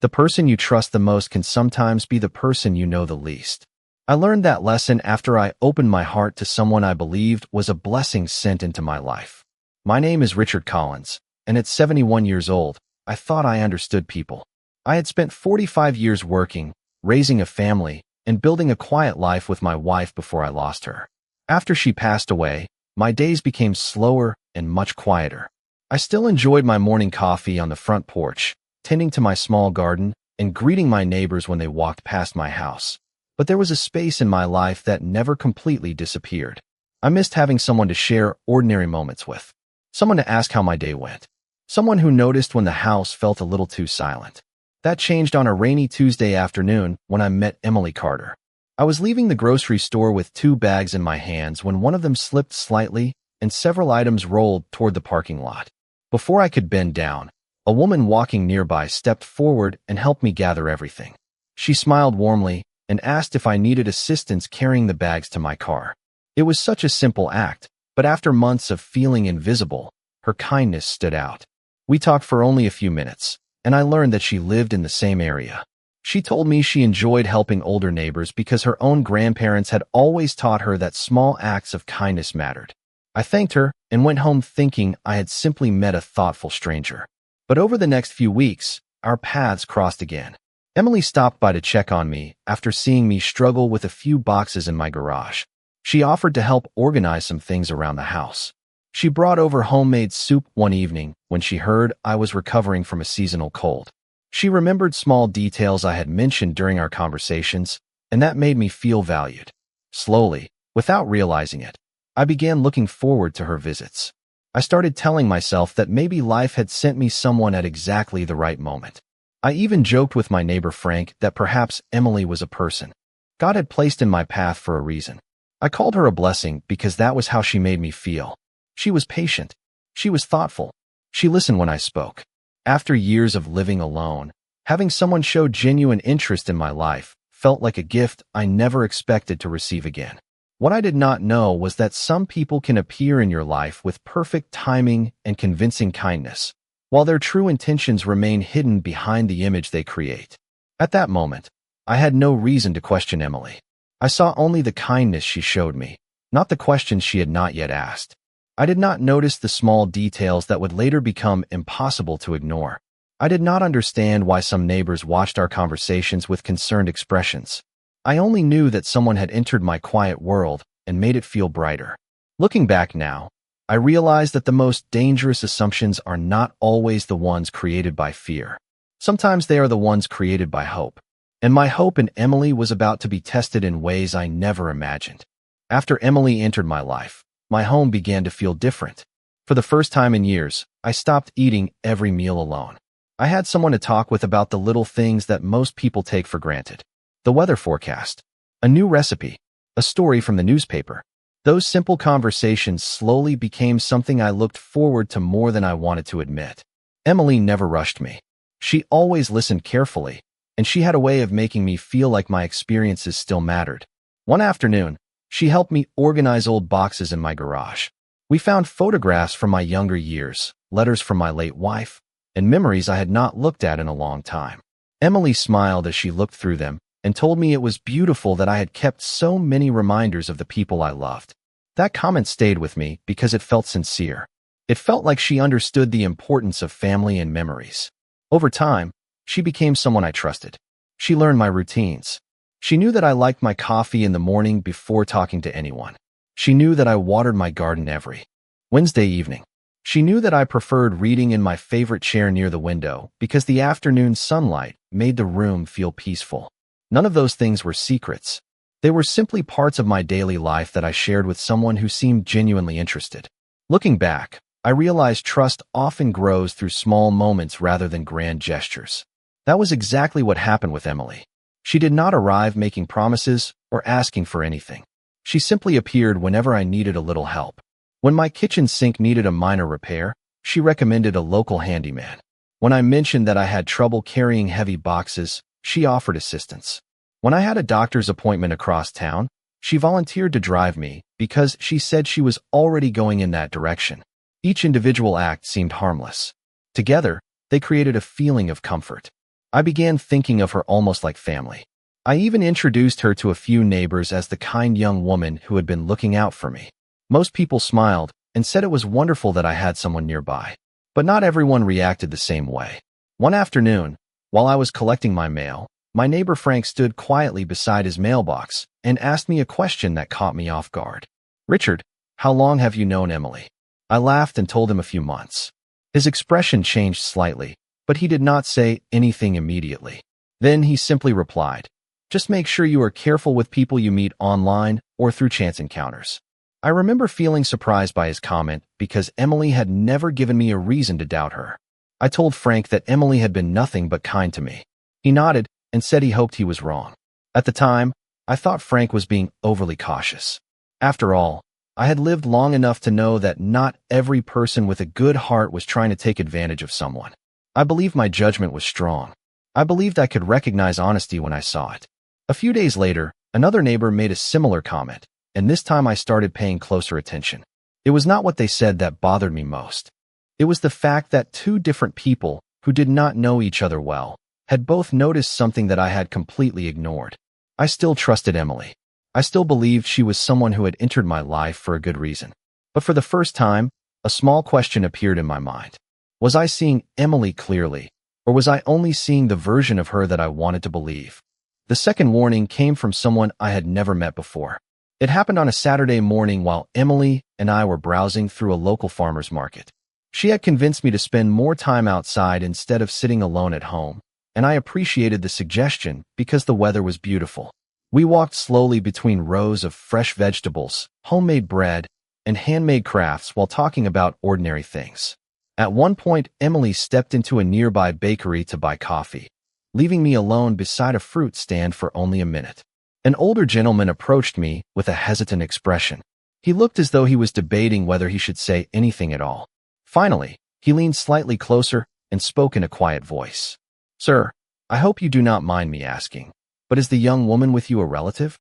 The person you trust the most can sometimes be the person you know the least. I learned that lesson after I opened my heart to someone I believed was a blessing sent into my life. My name is Richard Collins, and at 71 years old, I thought I understood people. I had spent 45 years working, raising a family, and building a quiet life with my wife before I lost her. After she passed away, my days became slower and much quieter. I still enjoyed my morning coffee on the front porch, tending to my small garden, and greeting my neighbors when they walked past my house. But there was a space in my life that never completely disappeared. I missed having someone to share ordinary moments with. Someone to ask how my day went. Someone who noticed when the house felt a little too silent. That changed on a rainy Tuesday afternoon when I met Emily Carter. I was leaving the grocery store with 2 bags in my hands when one of them slipped slightly and several items rolled toward the parking lot. Before I could bend down, a woman walking nearby stepped forward and helped me gather everything. She smiled warmly and asked if I needed assistance carrying the bags to my car. It was such a simple act, but after months of feeling invisible, her kindness stood out. We talked for only a few minutes, and I learned that she lived in the same area. She told me she enjoyed helping older neighbors because her own grandparents had always taught her that small acts of kindness mattered. I thanked her and went home thinking I had simply met a thoughtful stranger. But over the next few weeks, our paths crossed again. Emily stopped by to check on me after seeing me struggle with a few boxes in my garage. She offered to help organize some things around the house. She brought over homemade soup one evening when she heard I was recovering from a seasonal cold. She remembered small details I had mentioned during our conversations, and that made me feel valued. Slowly, without realizing it, I began looking forward to her visits. I started telling myself that maybe life had sent me someone at exactly the right moment. I even joked with my neighbor Frank that perhaps Emily was a person God had placed in my path for a reason. I called her a blessing because that was how she made me feel. She was patient. She was thoughtful. She listened when I spoke. After years of living alone, having someone show genuine interest in my life felt like a gift I never expected to receive again. What I did not know was that some people can appear in your life with perfect timing and convincing kindness, while their true intentions remain hidden behind the image they create. At that moment, I had no reason to question Emily. I saw only the kindness she showed me, not the questions she had not yet asked. I did not notice the small details that would later become impossible to ignore. I did not understand why some neighbors watched our conversations with concerned expressions. I only knew that someone had entered my quiet world and made it feel brighter. Looking back now, I realize that the most dangerous assumptions are not always the ones created by fear. Sometimes they are the ones created by hope. And my hope in Emily was about to be tested in ways I never imagined. After Emily entered my life, my home began to feel different. For the first time in years, I stopped eating every meal alone. I had someone to talk with about the little things that most people take for granted. The weather forecast, a new recipe, a story from the newspaper. Those simple conversations slowly became something I looked forward to more than I wanted to admit. Emily never rushed me. She always listened carefully, and she had a way of making me feel like my experiences still mattered. One afternoon, she helped me organize old boxes in my garage. We found photographs from my younger years, letters from my late wife, and memories I had not looked at in a long time. Emily smiled as she looked through them and told me it was beautiful that I had kept so many reminders of the people I loved. That comment stayed with me because it felt sincere. It felt like she understood the importance of family and memories. Over time, she became someone I trusted. She learned my routines. She knew that I liked my coffee in the morning before talking to anyone. She knew that I watered my garden every Wednesday evening. She knew that I preferred reading in my favorite chair near the window because the afternoon sunlight made the room feel peaceful. None of those things were secrets. They were simply parts of my daily life that I shared with someone who seemed genuinely interested. Looking back, I realized trust often grows through small moments rather than grand gestures. That was exactly what happened with Emily. She did not arrive making promises or asking for anything. She simply appeared whenever I needed a little help. When my kitchen sink needed a minor repair, she recommended a local handyman. When I mentioned that I had trouble carrying heavy boxes, she offered assistance. When I had a doctor's appointment across town, she volunteered to drive me because she said she was already going in that direction. Each individual act seemed harmless. Together, they created a feeling of comfort. I began thinking of her almost like family. I even introduced her to a few neighbors as the kind young woman who had been looking out for me. Most people smiled and said it was wonderful that I had someone nearby. But not everyone reacted the same way. One afternoon, while I was collecting my mail, my neighbor Frank stood quietly beside his mailbox and asked me a question that caught me off guard. "Richard, how long have you known Emily?" I laughed and told him a few months. His expression changed slightly, but he did not say anything immediately. Then he simply replied, "Just make sure you are careful with people you meet online or through chance encounters." I remember feeling surprised by his comment because Emily had never given me a reason to doubt her. I told Frank that Emily had been nothing but kind to me. He nodded and said he hoped he was wrong. At the time, I thought Frank was being overly cautious. After all, I had lived long enough to know that not every person with a good heart was trying to take advantage of someone. I believed my judgment was strong. I believed I could recognize honesty when I saw it. A few days later, another neighbor made a similar comment, and this time I started paying closer attention. It was not what they said that bothered me most. It was the fact that two different people, who did not know each other well, had both noticed something that I had completely ignored. I still trusted Emily. I still believed she was someone who had entered my life for a good reason. But for the first time, a small question appeared in my mind. Was I seeing Emily clearly, or was I only seeing the version of her that I wanted to believe? The second warning came from someone I had never met before. It happened on a Saturday morning while Emily and I were browsing through a local farmer's market. She had convinced me to spend more time outside instead of sitting alone at home, and I appreciated the suggestion because the weather was beautiful. We walked slowly between rows of fresh vegetables, homemade bread, and handmade crafts while talking about ordinary things. At one point, Emily stepped into a nearby bakery to buy coffee, leaving me alone beside a fruit stand for only a minute. An older gentleman approached me with a hesitant expression. He looked as though he was debating whether he should say anything at all. Finally, he leaned slightly closer and spoke in a quiet voice. "Sir, I hope you do not mind me asking, but is the young woman with you a relative?"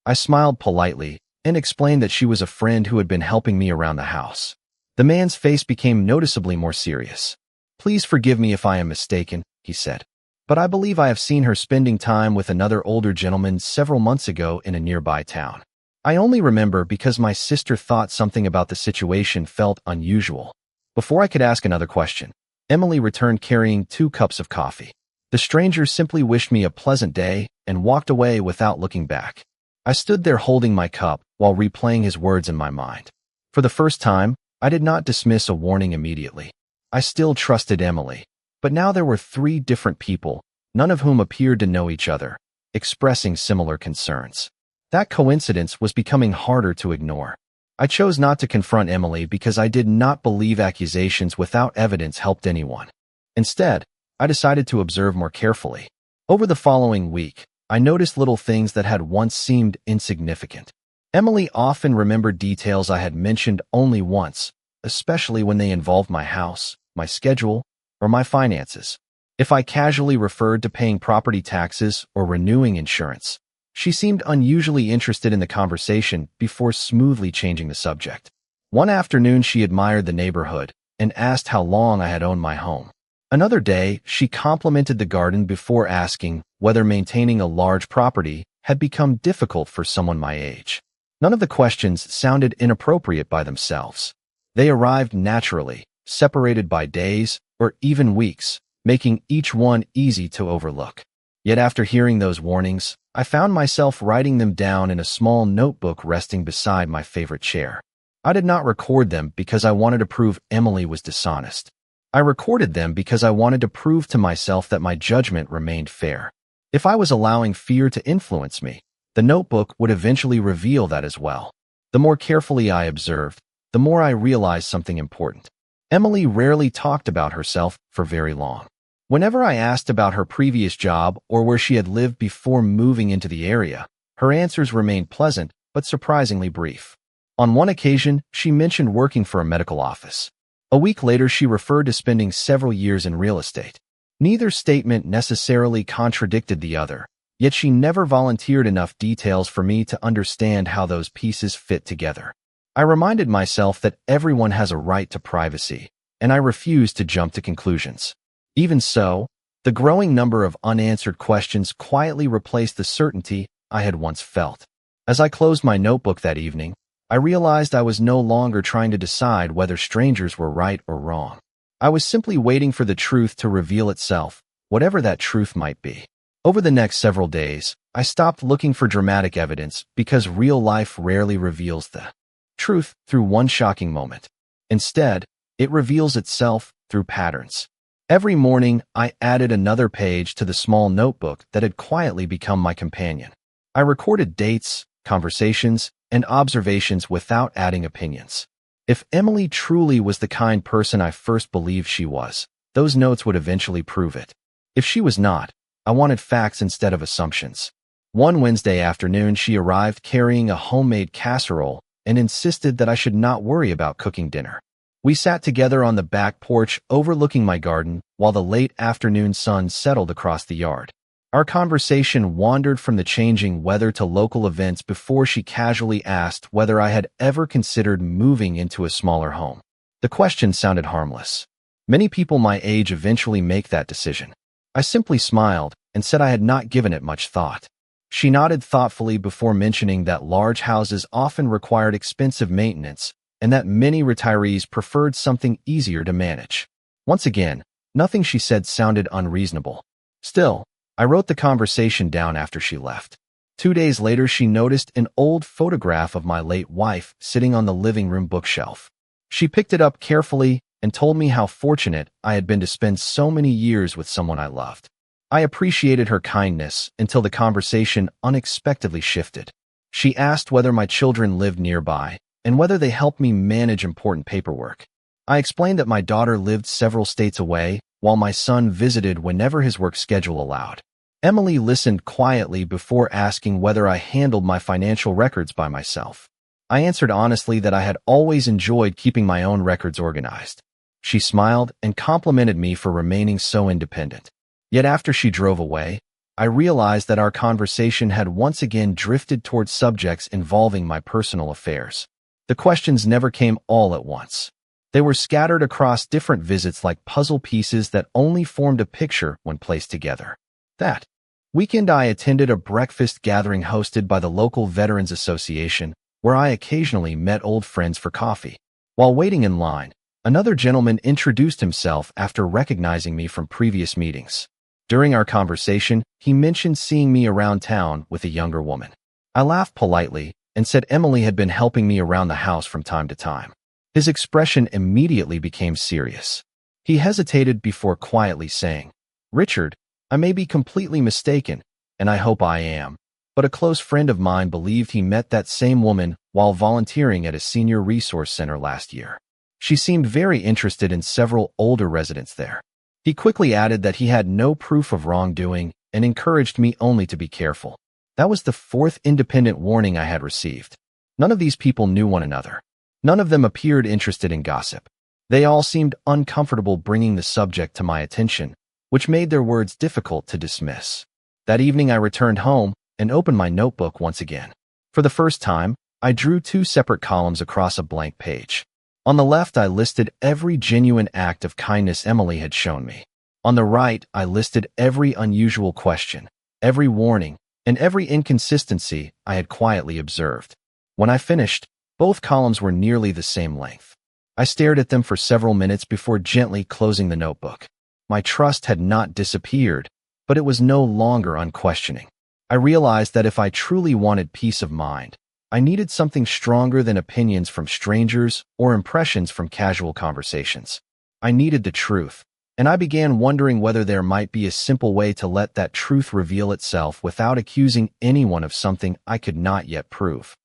I smiled politely and explained that she was a friend who had been helping me around the house. The man's face became noticeably more serious. "Please forgive me if I am mistaken," he said, "but I believe I have seen her spending time with another older gentleman several months ago in a nearby town." I only remember because my sister thought something about the situation felt unusual. Before I could ask another question, Emily returned carrying 2 cups of coffee. The stranger simply wished me a pleasant day and walked away without looking back. I stood there holding my cup while replaying his words in my mind. For the first time, I did not dismiss a warning immediately. I still trusted Emily. But now there were 3 different people, none of whom appeared to know each other, expressing similar concerns. That coincidence was becoming harder to ignore. I chose not to confront Emily because I did not believe accusations without evidence helped anyone. Instead, I decided to observe more carefully. Over the following week, I noticed little things that had once seemed insignificant. Emily often remembered details I had mentioned only once, especially when they involved my house, my schedule, or my finances. If I casually referred to paying property taxes or renewing insurance, she seemed unusually interested in the conversation before smoothly changing the subject. One afternoon, she admired the neighborhood and asked how long I had owned my home. Another day, she complimented the garden before asking whether maintaining a large property had become difficult for someone my age. None of the questions sounded inappropriate by themselves. They arrived naturally, separated by days or even weeks, making each one easy to overlook. Yet after hearing those warnings, I found myself writing them down in a small notebook resting beside my favorite chair. I did not record them because I wanted to prove Emily was dishonest. I recorded them because I wanted to prove to myself that my judgment remained fair. If I was allowing fear to influence me, the notebook would eventually reveal that as well. The more carefully I observed, the more I realized something important. Emily rarely talked about herself for very long. Whenever I asked about her previous job or where she had lived before moving into the area, her answers remained pleasant but surprisingly brief. On one occasion, she mentioned working for a medical office. A week later, she referred to spending several years in real estate. Neither statement necessarily contradicted the other, yet she never volunteered enough details for me to understand how those pieces fit together. I reminded myself that everyone has a right to privacy, and I refused to jump to conclusions. Even so, The growing number of unanswered questions quietly replaced the certainty I had once felt. As I closed my notebook that evening, I realized I was no longer trying to decide whether strangers were right or wrong. I was simply waiting for the truth to reveal itself, whatever that truth might be. Over the next several days, I stopped looking for dramatic evidence because real life rarely reveals the truth through one shocking moment. Instead, it reveals itself through patterns. Every morning, I added another page to the small notebook that had quietly become my companion. I recorded dates, conversations, and observations without adding opinions. If Emily truly was the kind person I first believed she was, those notes would eventually prove it. If she was not, I wanted facts instead of assumptions. One Wednesday afternoon, she arrived carrying a homemade casserole and insisted that I should not worry about cooking dinner. We sat together on the back porch overlooking my garden while the late afternoon sun settled across the yard. Our conversation wandered from the changing weather to local events before she casually asked whether I had ever considered moving into a smaller home. The question sounded harmless. Many people my age eventually make that decision. I simply smiled and said I had not given it much thought. She nodded thoughtfully before mentioning that large houses often required expensive maintenance and that many retirees preferred something easier to manage. Once again, nothing she said sounded unreasonable. Still, I wrote the conversation down after she left. 2 days later, she noticed an old photograph of my late wife sitting on the living room bookshelf. She picked it up carefully and told me how fortunate I had been to spend so many years with someone I loved. I appreciated her kindness until the conversation unexpectedly shifted. She asked whether my children lived nearby and whether they helped me manage important paperwork. I explained that my daughter lived several states away, while my son visited whenever his work schedule allowed. Emily listened quietly before asking whether I handled my financial records by myself. I answered honestly that I had always enjoyed keeping my own records organized. She smiled and complimented me for remaining so independent. Yet after she drove away, I realized that our conversation had once again drifted towards subjects involving my personal affairs. The questions never came all at once. They were scattered across different visits like puzzle pieces that only formed a picture when placed together. That weekend, I attended a breakfast gathering hosted by the local Veterans Association, where I occasionally met old friends for coffee. While waiting in line, another gentleman introduced himself after recognizing me from previous meetings. During our conversation, he mentioned seeing me around town with a younger woman. I laughed politely and said Emily had been helping me around the house from time to time. His expression immediately became serious. He hesitated before quietly saying, "Richard, I may be completely mistaken, and I hope I am, but a close friend of mine believed he met that same woman while volunteering at a senior resource center last year. She seemed very interested in several older residents there." He quickly added that he had no proof of wrongdoing and encouraged me only to be careful. That was the fourth independent warning I had received. None of these people knew one another. None of them appeared interested in gossip. They all seemed uncomfortable bringing the subject to my attention, which made their words difficult to dismiss. That evening, I returned home and opened my notebook once again. For the first time, I drew 2 separate columns across a blank page. On the left, I listed every genuine act of kindness Emily had shown me. On the right, I listed every unusual question, every warning, and every inconsistency I had quietly observed. When I finished, both columns were nearly the same length. I stared at them for several minutes before gently closing the notebook. My trust had not disappeared, but it was no longer unquestioning. I realized that if I truly wanted peace of mind, I needed something stronger than opinions from strangers or impressions from casual conversations. I needed the truth, and I began wondering whether there might be a simple way to let that truth reveal itself without accusing anyone of something I could not yet prove.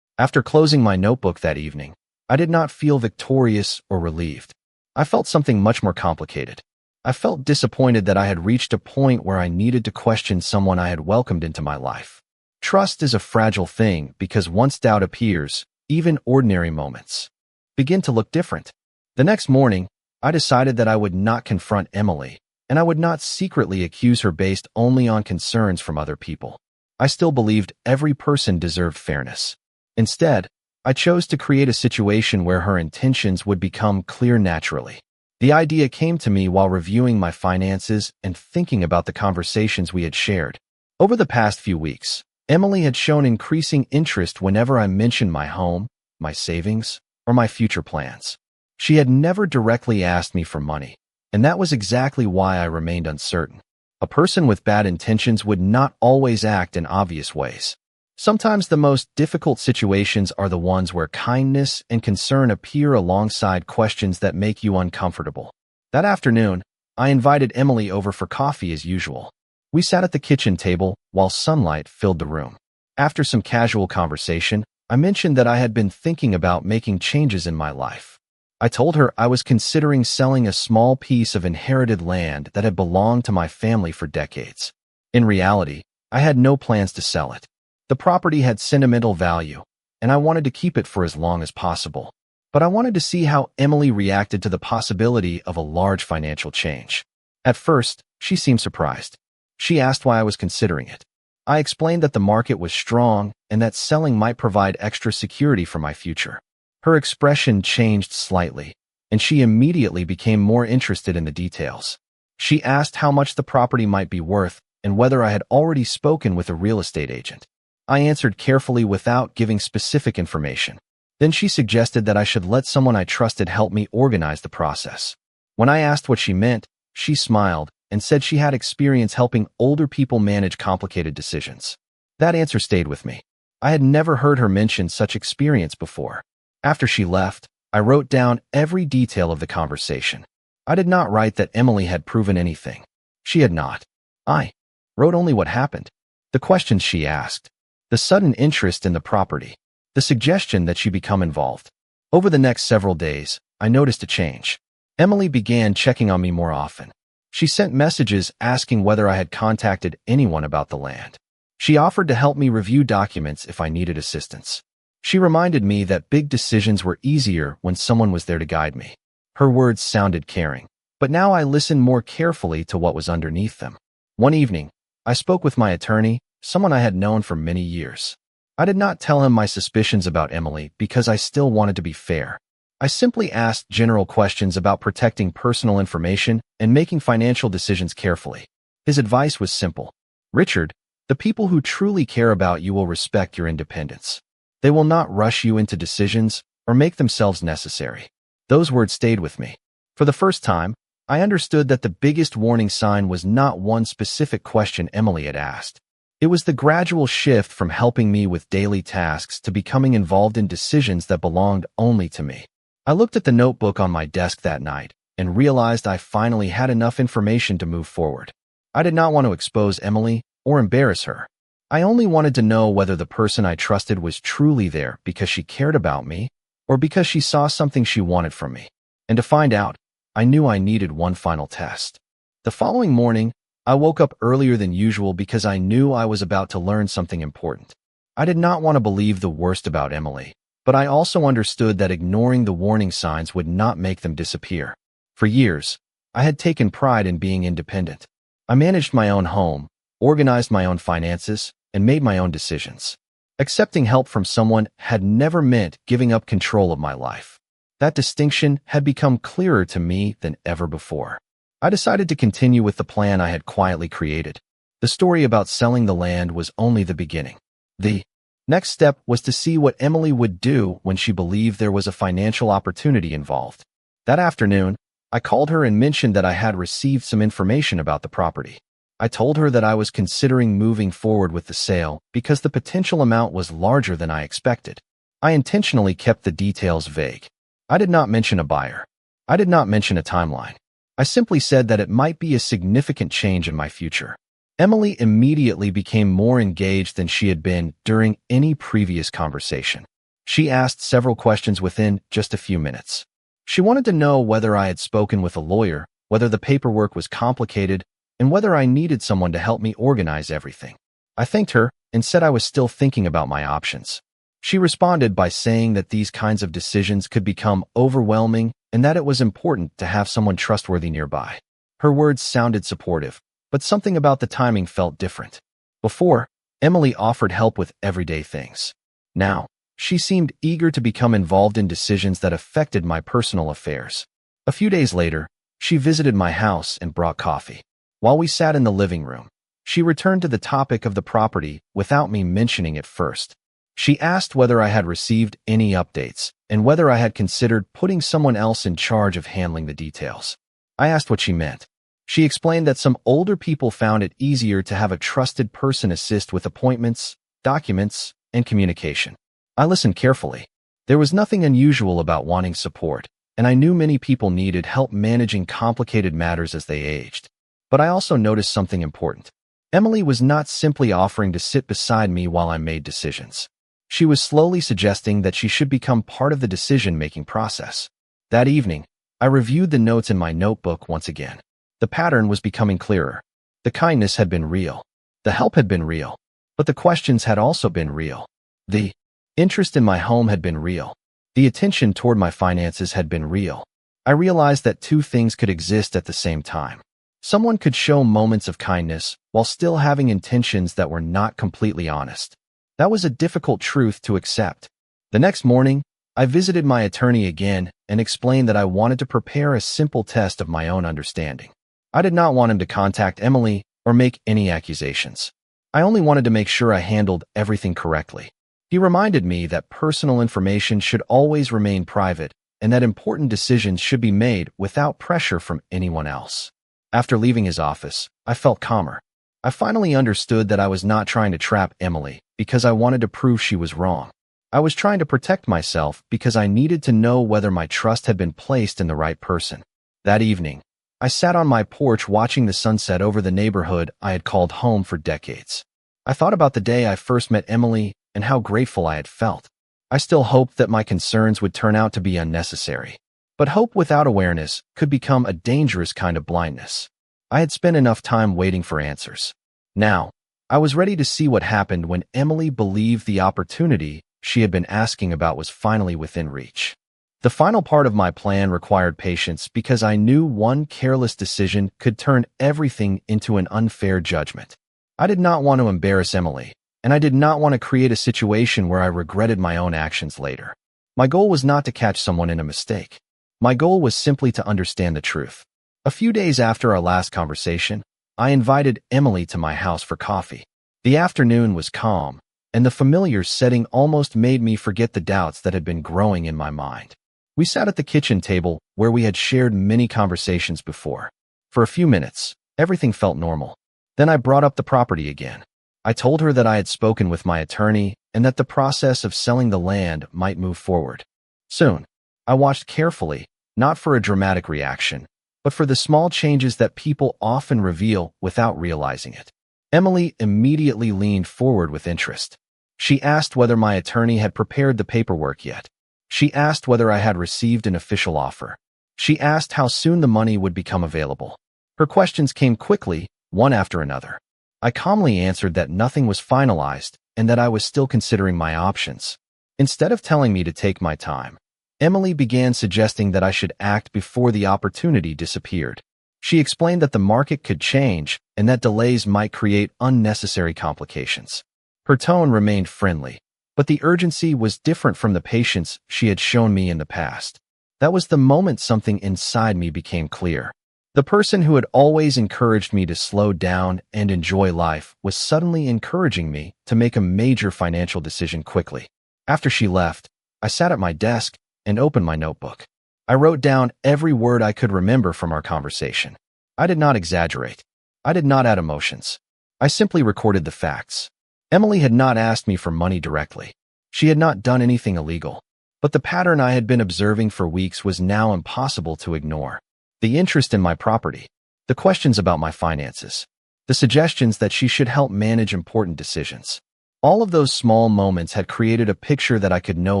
After closing my notebook that evening, I did not feel victorious or relieved. I felt something much more complicated. I felt disappointed that I had reached a point where I needed to question someone I had welcomed into my life. Trust is a fragile thing because once doubt appears, even ordinary moments begin to look different. The next morning, I decided that I would not confront Emily, and I would not secretly accuse her based only on concerns from other people. I still believed every person deserved fairness. Instead, I chose to create a situation where her intentions would become clear naturally. The idea came to me while reviewing my finances and thinking about the conversations we had shared. Over the past few weeks, Emily had shown increasing interest whenever I mentioned my home, my savings, or my future plans. She had never directly asked me for money, and that was exactly why I remained uncertain. A person with bad intentions would not always act in obvious ways. Sometimes the most difficult situations are the ones where kindness and concern appear alongside questions that make you uncomfortable. That afternoon, I invited Emily over for coffee as usual. We sat at the kitchen table while sunlight filled the room. After some casual conversation, I mentioned that I had been thinking about making changes in my life. I told her I was considering selling a small piece of inherited land that had belonged to my family for decades. In reality, I had no plans to sell it. The property had sentimental value, and I wanted to keep it for as long as possible. But I wanted to see how Emily reacted to the possibility of a large financial change. At first, she seemed surprised. She asked why I was considering it. I explained that the market was strong and that selling might provide extra security for my future. Her expression changed slightly, and she immediately became more interested in the details. She asked how much the property might be worth and whether I had already spoken with a real estate agent. I answered carefully without giving specific information. Then she suggested that I should let someone I trusted help me organize the process. When I asked what she meant, she smiled and said she had experience helping older people manage complicated decisions. That answer stayed with me. I had never heard her mention such experience before. After she left, I wrote down every detail of the conversation. I did not write that Emily had proven anything. She had not. I wrote only what happened, the questions she asked, the sudden interest in the property, the suggestion that she become involved. Over the next several days, I noticed a change. Emily began checking on me more often. She sent messages asking whether I had contacted anyone about the land. She offered to help me review documents if I needed assistance. She reminded me that big decisions were easier when someone was there to guide me. Her words sounded caring, but now I listened more carefully to what was underneath them. One evening, I spoke with my attorney, someone I had known for many years. I did not tell him my suspicions about Emily because I still wanted to be fair. I simply asked general questions about protecting personal information and making financial decisions carefully. His advice was simple. Richard, the people who truly care about you will respect your independence. They will not rush you into decisions or make themselves necessary. Those words stayed with me. For the first time, I understood that the biggest warning sign was not one specific question Emily had asked. It was the gradual shift from helping me with daily tasks to becoming involved in decisions that belonged only to me. I looked at the notebook on my desk that night and realized I finally had enough information to move forward. I did not want to expose Emily or embarrass her. I only wanted to know whether the person I trusted was truly there because she cared about me or because she saw something she wanted from me. And to find out, I knew I needed one final test. The following morning, I woke up earlier than usual because I knew I was about to learn something important. I did not want to believe the worst about Emily, but I also understood that ignoring the warning signs would not make them disappear. For years, I had taken pride in being independent. I managed my own home, organized my own finances, and made my own decisions. Accepting help from someone had never meant giving up control of my life. That distinction had become clearer to me than ever before. I decided to continue with the plan I had quietly created. The story about selling the land was only the beginning. The next step was to see what Emily would do when she believed there was a financial opportunity involved. That afternoon, I called her and mentioned that I had received some information about the property. I told her that I was considering moving forward with the sale because the potential amount was larger than I expected. I intentionally kept the details vague. I did not mention a buyer. I did not mention a timeline. I simply said that it might be a significant change in my future. Emily immediately became more engaged than she had been during any previous conversation. She asked several questions within just a few minutes. She wanted to know whether I had spoken with a lawyer, whether the paperwork was complicated, and whether I needed someone to help me organize everything. I thanked her and said I was still thinking about my options. She responded by saying that these kinds of decisions could become overwhelming and that it was important to have someone trustworthy nearby. Her words sounded supportive, but something about the timing felt different. Before, Emily offered help with everyday things. Now, she seemed eager to become involved in decisions that affected my personal affairs. A few days later, she visited my house and brought coffee. While we sat in the living room, she returned to the topic of the property without me mentioning it first. She asked whether I had received any updates and whether I had considered putting someone else in charge of handling the details. I asked what she meant. She explained that some older people found it easier to have a trusted person assist with appointments, documents, and communication. I listened carefully. There was nothing unusual about wanting support, and I knew many people needed help managing complicated matters as they aged. But I also noticed something important. Emily was not simply offering to sit beside me while I made decisions. She was slowly suggesting that she should become part of the decision-making process. That evening, I reviewed the notes in my notebook once again. The pattern was becoming clearer. The kindness had been real. The help had been real. But the questions had also been real. The interest in my home had been real. The attention toward my finances had been real. I realized that two things could exist at the same time. Someone could show moments of kindness while still having intentions that were not completely honest. That was a difficult truth to accept. The next morning, I visited my attorney again and explained that I wanted to prepare a simple test of my own understanding. I did not want him to contact Emily or make any accusations. I only wanted to make sure I handled everything correctly. He reminded me that personal information should always remain private and that important decisions should be made without pressure from anyone else. After leaving his office, I felt calmer. I finally understood that I was not trying to trap Emily because I wanted to prove she was wrong. I was trying to protect myself because I needed to know whether my trust had been placed in the right person. That evening, I sat on my porch watching the sunset over the neighborhood I had called home for decades. I thought about the day I first met Emily and how grateful I had felt. I still hoped that my concerns would turn out to be unnecessary. But hope without awareness could become a dangerous kind of blindness. I had spent enough time waiting for answers. Now, I was ready to see what happened when Emily believed the opportunity she had been asking about was finally within reach. The final part of my plan required patience because I knew one careless decision could turn everything into an unfair judgment. I did not want to embarrass Emily, and I did not want to create a situation where I regretted my own actions later. My goal was not to catch someone in a mistake. My goal was simply to understand the truth. A few days after our last conversation, I invited Emily to my house for coffee. The afternoon was calm, and the familiar setting almost made me forget the doubts that had been growing in my mind. We sat at the kitchen table where we had shared many conversations before. For a few minutes, everything felt normal. Then I brought up the property again. I told her that I had spoken with my attorney and that the process of selling the land might move forward. Soon, I watched carefully, not for a dramatic reaction, but for the small changes that people often reveal without realizing it. Emily immediately leaned forward with interest. She asked whether my attorney had prepared the paperwork yet. She asked whether I had received an official offer. She asked how soon the money would become available. Her questions came quickly, one after another. I calmly answered that nothing was finalized and that I was still considering my options. Instead of telling me to take my time, Emily began suggesting that I should act before the opportunity disappeared. She explained that the market could change and that delays might create unnecessary complications. Her tone remained friendly, but the urgency was different from the patience she had shown me in the past. That was the moment something inside me became clear. The person who had always encouraged me to slow down and enjoy life was suddenly encouraging me to make a major financial decision quickly. After she left, I sat at my desk and opened my notebook. I wrote down every word I could remember from our conversation. I did not exaggerate. I did not add emotions. I simply recorded the facts. Emily had not asked me for money directly. She had not done anything illegal. But the pattern I had been observing for weeks was now impossible to ignore. The interest in my property, the questions about my finances, the suggestions that she should help manage important decisions. All of those small moments had created a picture that I could no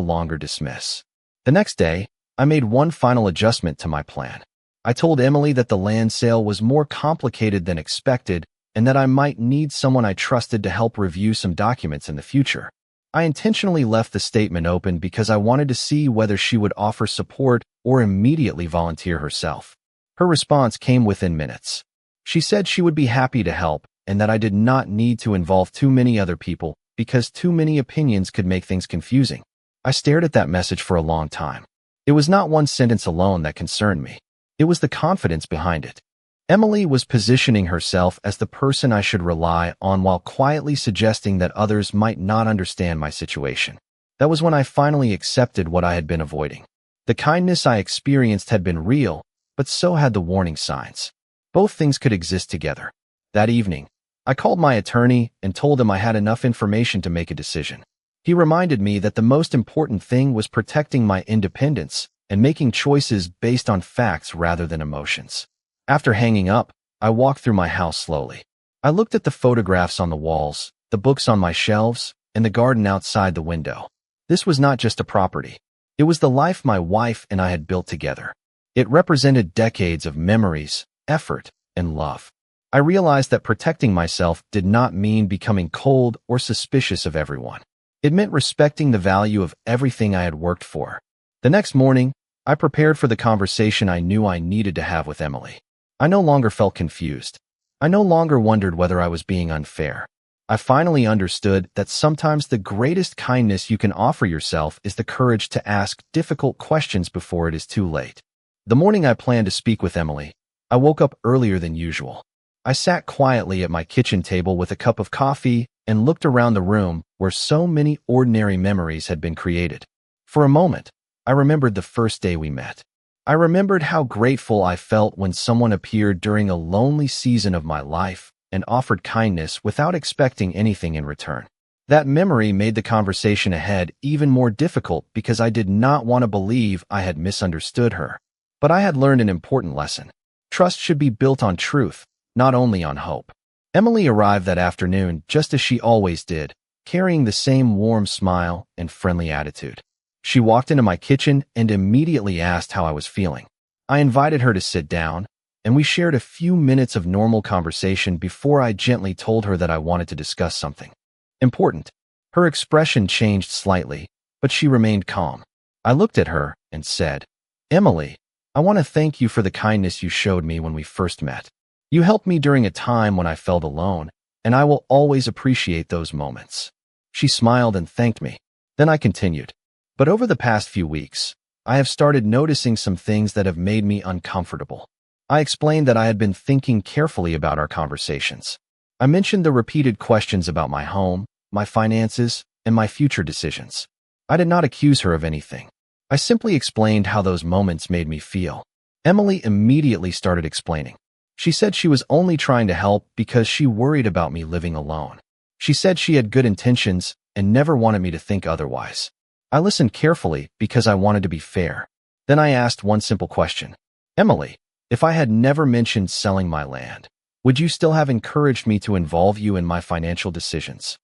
longer dismiss. The next day, I made one final adjustment to my plan. I told Emily that the land sale was more complicated than expected and that I might need someone I trusted to help review some documents in the future. I intentionally left the statement open because I wanted to see whether she would offer support or immediately volunteer herself. Her response came within minutes. She said she would be happy to help and that I did not need to involve too many other people because too many opinions could make things confusing. I stared at that message for a long time. It was not one sentence alone that concerned me. It was the confidence behind it. Emily was positioning herself as the person I should rely on while quietly suggesting that others might not understand my situation. That was when I finally accepted what I had been avoiding. The kindness I experienced had been real, but so had the warning signs. Both things could exist together. That evening, I called my attorney and told him I had enough information to make a decision. He reminded me that the most important thing was protecting my independence and making choices based on facts rather than emotions. After hanging up, I walked through my house slowly. I looked at the photographs on the walls, the books on my shelves, and the garden outside the window. This was not just a property. It was the life my wife and I had built together. It represented decades of memories, effort, and love. I realized that protecting myself did not mean becoming cold or suspicious of everyone. It meant respecting the value of everything I had worked for. The next morning, I prepared for the conversation I knew I needed to have with Emily. I no longer felt confused. I no longer wondered whether I was being unfair. I finally understood that sometimes the greatest kindness you can offer yourself is the courage to ask difficult questions before it is too late. The morning I planned to speak with Emily, I woke up earlier than usual. I sat quietly at my kitchen table with a cup of coffee and looked around the room where so many ordinary memories had been created. For a moment, I remembered the first day we met. I remembered how grateful I felt when someone appeared during a lonely season of my life and offered kindness without expecting anything in return. That memory made the conversation ahead even more difficult because I did not want to believe I had misunderstood her. But I had learned an important lesson. Trust should be built on truth, not only on hope. Emily arrived that afternoon just as she always did, carrying the same warm smile and friendly attitude. She walked into my kitchen and immediately asked how I was feeling. I invited her to sit down, and we shared a few minutes of normal conversation before I gently told her that I wanted to discuss something important. Her expression changed slightly, but she remained calm. I looked at her and said, "Emily, I want to thank you for the kindness you showed me when we first met. You helped me during a time when I felt alone, and I will always appreciate those moments." She smiled and thanked me. Then I continued. But over the past few weeks, I have started noticing some things that have made me uncomfortable. I explained that I had been thinking carefully about our conversations. I mentioned the repeated questions about my home, my finances, and my future decisions. I did not accuse her of anything. I simply explained how those moments made me feel. Emily immediately started explaining. She said she was only trying to help because she worried about me living alone. She said she had good intentions and never wanted me to think otherwise. I listened carefully because I wanted to be fair. Then I asked one simple question. "Emily, if I had never mentioned selling my land, would you still have encouraged me to involve you in my financial decisions?"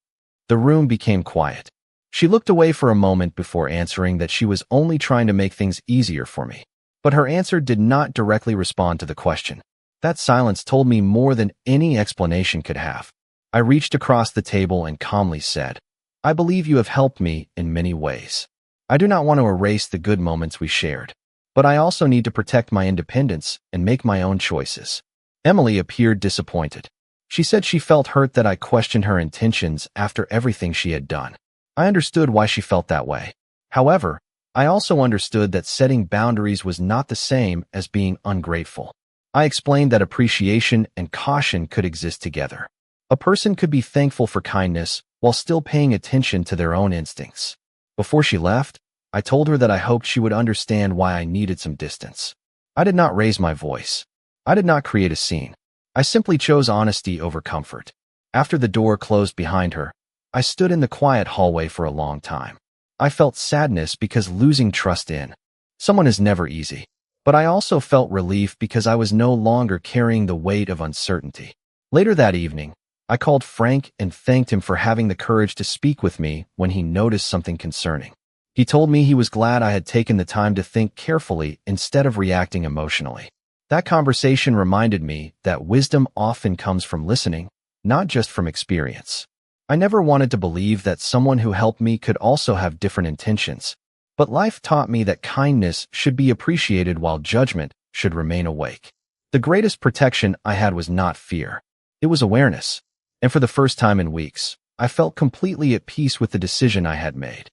The room became quiet. She looked away for a moment before answering that she was only trying to make things easier for me. But her answer did not directly respond to the question. That silence told me more than any explanation could have. I reached across the table and calmly said, "I believe you have helped me in many ways. I do not want to erase the good moments we shared, but I also need to protect my independence and make my own choices." Emily appeared disappointed. She said she felt hurt that I questioned her intentions after everything she had done. I understood why she felt that way. However, I also understood that setting boundaries was not the same as being ungrateful. I explained that appreciation and caution could exist together. A person could be thankful for kindness while still paying attention to their own instincts. Before she left, I told her that I hoped she would understand why I needed some distance. I did not raise my voice. I did not create a scene. I simply chose honesty over comfort. After the door closed behind her, I stood in the quiet hallway for a long time. I felt sadness because losing trust in someone is never easy. But I also felt relief because I was no longer carrying the weight of uncertainty. Later that evening, I called Frank and thanked him for having the courage to speak with me when he noticed something concerning. He told me he was glad I had taken the time to think carefully instead of reacting emotionally. That conversation reminded me that wisdom often comes from listening, not just from experience. I never wanted to believe that someone who helped me could also have different intentions, but life taught me that kindness should be appreciated while judgment should remain awake. The greatest protection I had was not fear. It was awareness. And for the first time in weeks, I felt completely at peace with the decision I had made.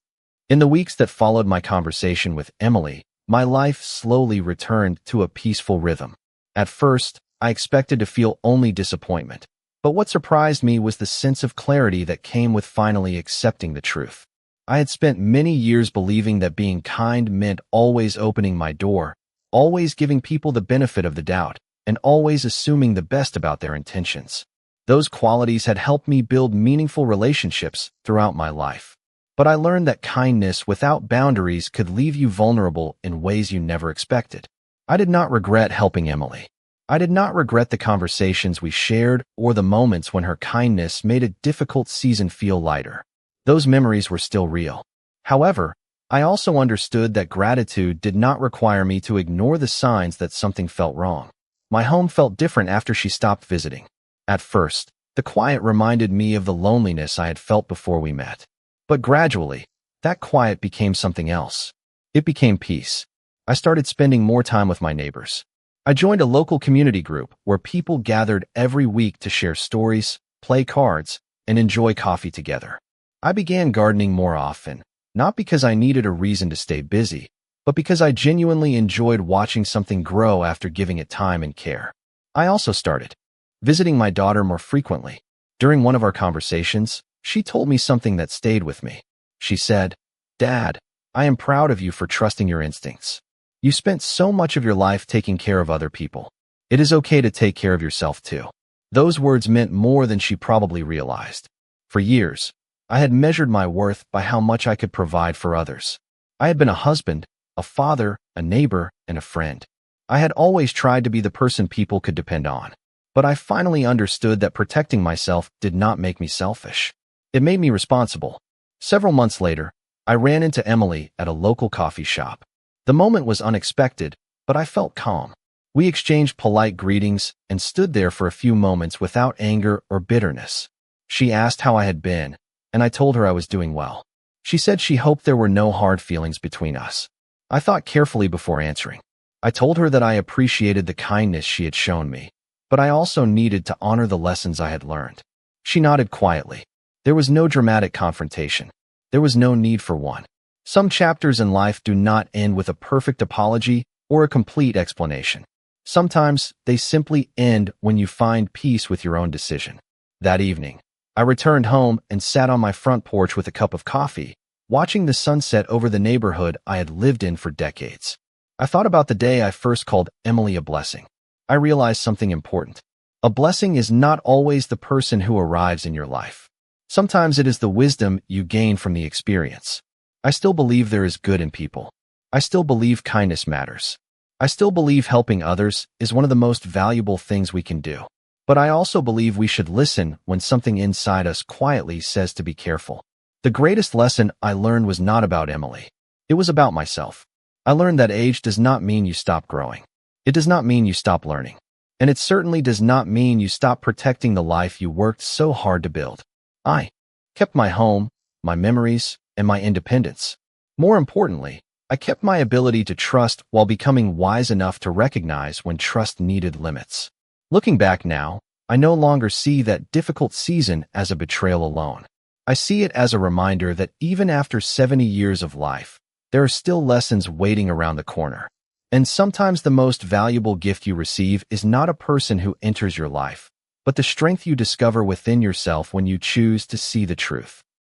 In the weeks that followed my conversation with Emily, My life slowly returned to a peaceful rhythm. At first, I expected to feel only disappointment, but what surprised me was the sense of clarity that came with finally accepting the truth. I had spent many years believing that being kind meant always opening my door, always giving people the benefit of the doubt, and always assuming the best about their intentions. Those qualities had helped me build meaningful relationships throughout my life. But I learned that kindness without boundaries could leave you vulnerable in ways you never expected. I did not regret helping Emily. I did not regret the conversations we shared or the moments when her kindness made a difficult season feel lighter. Those memories were still real. However, I also understood that gratitude did not require me to ignore the signs that something felt wrong. My home felt different after she stopped visiting. At first, the quiet reminded me of the loneliness I had felt before we met. But gradually, that quiet became something else. It became peace. I started spending more time with my neighbors. I joined a local community group where people gathered every week to share stories, play cards, and enjoy coffee together. I began gardening more often, not because I needed a reason to stay busy, but because I genuinely enjoyed watching something grow after giving it time and care. I also started visiting my daughter more frequently. During one of our conversations, she told me something that stayed with me. She said, "Dad, I am proud of you for trusting your instincts. You spent so much of your life taking care of other people. It is okay to take care of yourself too." Those words meant more than she probably realized. For years, I had measured my worth by how much I could provide for others. I had been a husband, a father, a neighbor, and a friend. I had always tried to be the person people could depend on. But I finally understood that protecting myself did not make me selfish. It made me responsible. Several months later, I ran into Emily at a local coffee shop. The moment was unexpected, but I felt calm. We exchanged polite greetings and stood there for a few moments without anger or bitterness. She asked how I had been, and I told her I was doing well. She said she hoped there were no hard feelings between us. I thought carefully before answering. I told her that I appreciated the kindness she had shown me, but I also needed to honor the lessons I had learned. She nodded quietly. There was no dramatic confrontation. There was no need for one. Some chapters in life do not end with a perfect apology or a complete explanation. Sometimes they simply end when you find peace with your own decision. That evening, I returned home and sat on my front porch with a cup of coffee, watching the sunset over the neighborhood I had lived in for decades. I thought about the day I first called Emily a blessing. I realized something important. A blessing is not always the person who arrives in your life. Sometimes it is the wisdom you gain from the experience. I still believe there is good in people. I still believe kindness matters. I still believe helping others is one of the most valuable things we can do. But I also believe we should listen when something inside us quietly says to be careful. The greatest lesson I learned was not about Emily. It was about myself. I learned that age does not mean you stop growing. It does not mean you stop learning. And it certainly does not mean you stop protecting the life you worked so hard to build. I kept my home, my memories, and my independence. More importantly, I kept my ability to trust while becoming wise enough to recognize when trust needed limits. Looking back now, I no longer see that difficult season as a betrayal alone. I see it as a reminder that even after 70 years of life, there are still lessons waiting around the corner. And sometimes the most valuable gift you receive is not a person who enters your life, but the strength you discover within yourself when you choose to see the truth.